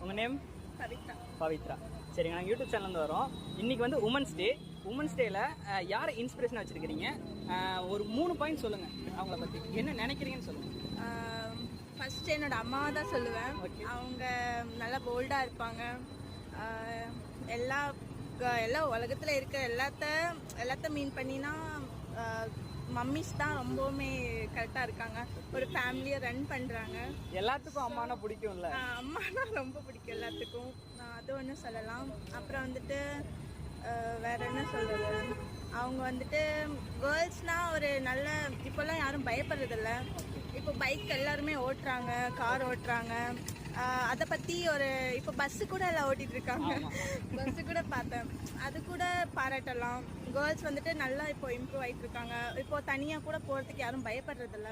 உங்கள் நேம்? பவித்ரா. பவித்ரா. சரிங்க, நாங்கள் யூடியூப் சேனல்லேருந்து வரோம். இன்றைக்கி வந்து உமன்ஸ் டே. உமன்ஸ் டேயில் யாரை இன்ஸ்பிரேஷனாக வச்சுருக்கிறீங்க? ஒரு 3 பாயிண்ட் சொல்லுங்கள் அவங்கள பற்றி, என்ன நினைக்கிறீங்கன்னு சொல்லுங்கள். ஃபஸ்ட்டு என்னோட அம்மாவை தான் சொல்லுவேன். அவங்க நல்லா போல்டாக இருப்பாங்க. எல்லா உலகத்தில் இருக்க எல்லாத்த மீன் பண்ணினா மம்மிஸ் தான் ரொம்பவுமே கரெக்டாக இருக்காங்க. ஒரு ஃபேமிலியை ரன் பண்ணுறாங்க. எல்லாத்துக்கும் அம்மானா பிடிக்கும்ல? அம்மானா ரொம்ப பிடிக்கும் எல்லாத்துக்கும். அது ஒன்று சொல்லலாம். அப்புறம் வந்துட்டு வேற என்ன சொல்கிறது, அவங்க வந்துட்டு கேர்ள்ஸ்னால் ஒரு நல்ல, இப்போல்லாம் யாரும் பயப்படுறதில்ல. இப்போ பைக் எல்லாருமே ஓட்டுறாங்க, கார் ஓட்டுறாங்க. அதை பற்றி இப்போ பஸ்ஸு கூட எல்லாம் ஓட்டிகிட்டு இருக்காங்க. பஸ்ஸு கூட பார்த்தேன். அது கூட பாராட்டலாம். கேர்ள்ஸ் வந்துட்டு நல்லா இப்போ இம்ப்ரூவ் ஆகிட்டு இருக்காங்க. இப்போ தனியாக கூட போகிறதுக்கு யாரும் பயப்படுறதில்ல.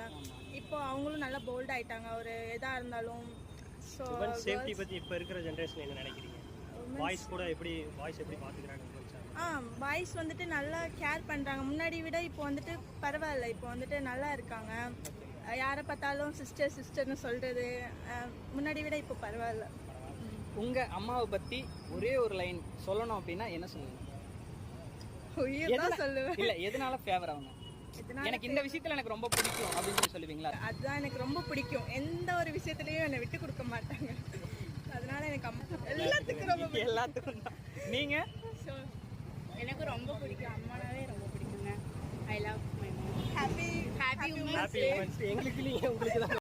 இப்போ அவங்களும் நல்லா போல்ட் ஆகிட்டாங்க ஒரு எதாக இருந்தாலும். ஸோ சேஃப்டி பற்றி இப்போ இருக்கிற ஜென்ரேஷன் என்ன நினைக்கிறீங்க? வாய்ஸ் கூட எப்படி பார்த்துக்கிறாங்க? பாய்ஸ் வந்துட்டு நல்லா கேர் பண்ணுறாங்க. முன்னாடி விட இப்போ வந்துட்டு பரவாயில்ல. இப்போ வந்துட்டு நல்லா இருக்காங்க. யாரை பார்த்தாலும் சிஸ்டர்னு சொல்கிறது முன்னாடி விட இப்போ பரவாயில்ல. உங்கள் அம்மாவை பற்றி ஒரே ஒரு லைன் சொல்லணும் அப்படின்னா என்ன சொல்லுவீங்க? உயிர் தான் சொல்லுவேன். இல்லை, எதனால ஃபேவர் அவங்க? எனக்கு இந்த விஷயத்தில் எனக்கு ரொம்ப பிடிக்கும் அப்படின்னு சொல்லுவீங்களா? அதுதான் எனக்கு ரொம்ப பிடிக்கும். எந்த ஒரு விஷயத்துலையும் என்னை விட்டு கொடுக்க மாட்டாங்க. அதனால எனக்கு அம்மா எல்லாத்துக்கும் ரொம்ப பிடிக்கும். எல்லாத்துக்கும் தான். நீங்கள்? ஸோ எனக்கு ரொம்ப பிடிக்கும். அம்மானாவே ரொம்ப பிடிக்குங்க. I love my mum. Happy எங்களுக்கு இல்லைங்க, உங்களுக்கு தான்.